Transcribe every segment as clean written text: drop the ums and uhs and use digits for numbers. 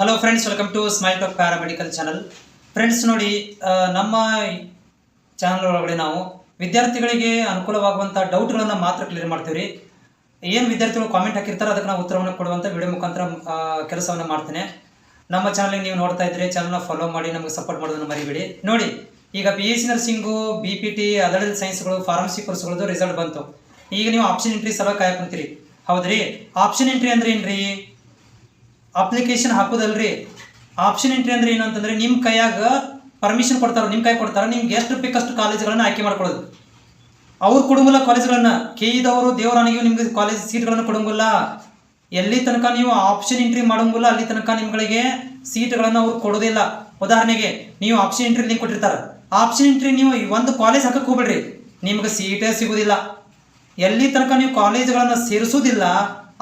Hello friends, welcome to smile talk paramedical channel. Friends ನೋಡಿ, ನಮ್ಮ channel ಒಳಗಡೆ ನಾವು ವಿದ್ಯಾರ್ಥಿಗಳಿಗೆ ಅನುಕೂಲವಾಗುವಂಥ ಡೌಟ್ಗಳನ್ನು ಮಾತ್ರ ಕ್ಲಿಯರ್ ಮಾಡ್ತೀವಿ. ಏನು ವಿದ್ಯಾರ್ಥಿಗಳು ಕಾಮೆಂಟ್ ಹಾಕಿರ್ತಾರೆ ಅದಕ್ಕೆ ನಾವು ಉತ್ತರವನ್ನು ಕೊಡುವಂಥ ವಿಡಿಯೋ ಮುಖಾಂತರ ಕೆಲಸವನ್ನು ಮಾಡ್ತೇನೆ. ನಮ್ಮ ಚಾನಲ್ಗೆ ನೀವು ನೋಡ್ತಾ ಇದ್ರೆ ಚಾನಲ್ನ ಫಾಲೋ ಮಾಡಿ ನಮಗೆ ಸಪೋರ್ಟ್ ಮಾಡೋದನ್ನು ಮರಿಬೇಡಿ. ನೋಡಿ, ಈಗ BSc ನರ್ಸಿಂಗು, BPT, ಅದರ್ ಸೈನ್ಸ್ಗಳು, ಫಾರ್ಮಸಿ ಕೋರ್ಸ್ಗಳದ್ದು ರಿಸಲ್ಟ್ ಬಂತು. ಈಗ ನೀವು ಆಪ್ಷನ್ ಎಂಟ್ರಿ ಸಲ ಕಾಯಕೊಂತೀರಿ, ಹೌದ್ರಿ? ಆಪ್ಷನ್ ಎಂಟ್ರಿ ಅಂದ್ರೆ ಏನ್ರಿ? ಅಪ್ಲಿಕೇಶನ್ ಹಾಕೋದಲ್ರಿ. ಆಪ್ಷನ್ ಎಂಟ್ರಿ ಅಂದ್ರೆ ಏನು ಅಂತಂದ್ರೆ ನಿಮ್ಮ ಕೈಯಾಗ ಪರ್ಮಿಷನ್ ಕೊಡ್ತಾರೆ, ನಿಮ್ಮ ಕೈ ಕೊಡ್ತಾರೆ, ನಿಮ್ಗೆ ಎಷ್ಟು ಬೇಕಷ್ಟು ಕಾಲೇಜ್ಗಳನ್ನು ಆಯ್ಕೆ ಮಾಡ್ಕೊಳ್ಳೋದು. ಅವ್ರು ಕೊಡಂಗಿಲ್ಲ ಕಾಲೇಜ್ಗಳನ್ನ, ಕೇಳಿದವರು ದೇವರಾಣಿಗೆ ನಿಮ್ಗೆ ಕಾಲೇಜ್ ಸೀಟ್ಗಳನ್ನು ಕೊಡಂಗಿಲ್ಲ. ಎಲ್ಲಿ ತನಕ ನೀವು ಆಪ್ಷನ್ ಎಂಟ್ರಿ ಮಾಡೋಂಗಿಲ್ಲ ಅಲ್ಲಿ ತನಕ ನಿಮ್ಗಳಿಗೆ ಸೀಟ್ಗಳನ್ನು ಅವ್ರು ಕೊಡೋದಿಲ್ಲ. ಉದಾಹರಣೆಗೆ ನೀವು ಆಪ್ಷನ್ ಎಂಟ್ರಿ ಲಿಂಕ್ ಕೊಟ್ಟಿರ್ತಾರೆ, ಆಪ್ಷನ್ ಎಂಟ್ರಿ ನೀವು ಒಂದು ಕಾಲೇಜ್ ಹಾಕಕ್ಕೆ ಹೋಗ್ಬೇಡ್ರಿ, ನಿಮ್ಗೆ ಸೀಟೇ ಸಿಗೋದಿಲ್ಲ. ಎಲ್ಲಿ ತನಕ ನೀವು ಕಾಲೇಜ್ಗಳನ್ನು ಸೇರಿಸೋದಿಲ್ಲ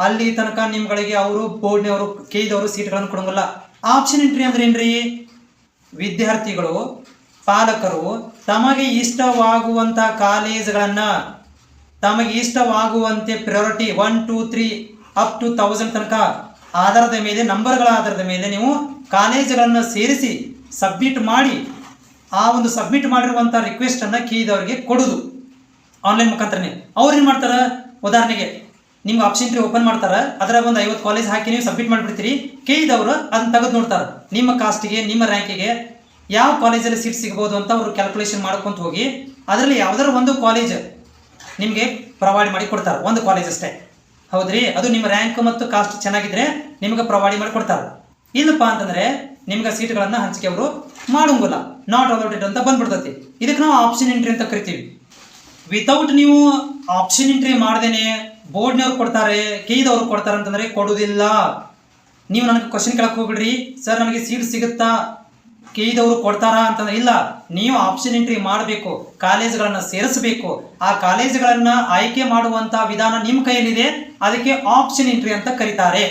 ಅಲ್ಲಿ ತನಕ ನಿಮ್ಗಳಿಗೆ ಅವರು ಬೋರ್ಡ್ನವರು ಕೇಳಿದವರು ಸೀಟ್ಗಳನ್ನು ಕೊಡಂಗಿಲ್ಲ. ಆಪ್ಷನ್ ಎಂಟ್ರಿ ಅಂದ್ರೆ ಏನ್ರಿ? ವಿದ್ಯಾರ್ಥಿಗಳು, ಪಾಲಕರು ತಮಗೆ ಇಷ್ಟವಾಗುವಂಥ ಕಾಲೇಜ್ಗಳನ್ನು ತಮಗೆ ಇಷ್ಟವಾಗುವಂತೆ ಪ್ರಿಯಾರಿಟಿ 1, 2, 3 ಅಪ್ ಟು 1000 ತನಕ ಆಧಾರದ ಮೇಲೆ, ನಂಬರ್ಗಳ ಆಧಾರದ ಮೇಲೆ ನೀವು ಕಾಲೇಜುಗಳನ್ನು ಸೇರಿಸಿ ಸಬ್ಮಿಟ್ ಮಾಡಿ, ಆ ಒಂದು ಸಬ್ಮಿಟ್ ಮಾಡಿರುವಂಥ ರಿಕ್ವೆಸ್ಟನ್ನು ಕೇಳಿದವರಿಗೆ ಕೊಡೋದು ಆನ್ಲೈನ್ ಮುಖಾಂತರನೇ. ಅವ್ರು ಏನು ಮಾಡ್ತಾರೆ? ಉದಾಹರಣೆಗೆ ನಿಮ್ಗೆ ಆಪ್ಷನ್ ಎಂಟ್ರಿ ಓಪನ್ ಮಾಡ್ತಾರೆ, ಅದರಾಗ ಒಂದು 50 ಕಾಲೇಜ್ ಹಾಕಿ ನೀವು ಸಬ್ಮಿಟ್ ಮಾಡಿಬಿಡ್ತೀರಿ. ಕೇಳಿದವರು ಅದನ್ನು ತೆಗೆದು ನೋಡ್ತಾರೆ, ನಿಮ್ಮ ಕಾಸ್ಟಿಗೆ, ನಿಮ್ಮ ರ್ಯಾಂಕಿಗೆ ಯಾವ ಕಾಲೇಜಲ್ಲಿ ಸೀಟ್ ಸಿಗ್ಬೋದು ಅಂತ ಅವರು ಕ್ಯಾಲ್ಕುಲೇಷನ್ ಮಾಡ್ಕೊಂತ ಹೋಗಿ ಅದರಲ್ಲಿ ಯಾವುದಾದ್ರು ಒಂದು ಕಾಲೇಜ್ ನಿಮಗೆ ಪ್ರೊವೈಡ್ ಮಾಡಿ ಕೊಡ್ತಾರೆ. ಒಂದು ಕಾಲೇಜ್ ಅಷ್ಟೇ, ಹೌದ್ರಿ? ಅದು ನಿಮ್ಮ ರ್ಯಾಂಕ್ ಮತ್ತು ಕಾಸ್ಟ್ ಚೆನ್ನಾಗಿದ್ರೆ ನಿಮ್ಗೆ ಪ್ರೊವೈಡ್ ಮಾಡಿ ಕೊಡ್ತಾರೆ. ಇಲ್ಲಪ್ಪ ಅಂತಂದರೆ ನಿಮ್ಗೆ ಸೀಟ್ಗಳನ್ನು ಹಂಚಿಕೆ ಅವರು ಮಾಡೋಂಗಿಲ್ಲ, ನಾಟ್ ಅಲೌಟೆಡ್ ಅಂತ ಬಂದ್ಬಿಡ್ತೈತಿ. ಇದಕ್ಕೆ ನಾವು ಆಪ್ಷನ್ ಎಂಟ್ರಿ ಅಂತ ಕರಿತೀವಿ. ವಿತೌಟ್ ನೀವು ಆಪ್ಷನ್ ಎಂಟ್ರಿ ಮಾಡ್ದೇನೆ ಬೋರ್ಡ್ನವ್ರು ಕೊಡ್ತಾರೆ, ಕೇಳಿದವ್ರು ಕೊಡ್ತಾರೆ ಅಂತಂದರೆ ಕೊಡೋದಿಲ್ಲ. ನೀವು ನನಗೆ ಕ್ವಶನ್ ಕೇಳಕ್ಕೆ ಹೋಗ್ಬಿಡ್ರಿ, ಸರ್ ನನಗೆ ಸೀಟ್ ಸಿಗುತ್ತಾ, ಕೇಳಿದವರು ಕೊಡ್ತಾರಾ ಅಂತಂದ್ರೆ ಇಲ್ಲ. ನೀವು ಆಪ್ಷನ್ ಎಂಟ್ರಿ ಮಾಡಬೇಕು, ಕಾಲೇಜುಗಳನ್ನು ಸೇರಿಸಬೇಕು. ಆ ಕಾಲೇಜುಗಳನ್ನು ಆಯ್ಕೆ ಮಾಡುವಂಥ ವಿಧಾನ ನಿಮ್ಮ ಕೈಯಲ್ಲಿದೆ, ಅದಕ್ಕೆ ಆಪ್ಷನ್ ಎಂಟ್ರಿ ಅಂತ ಕರೀತಾರೆ.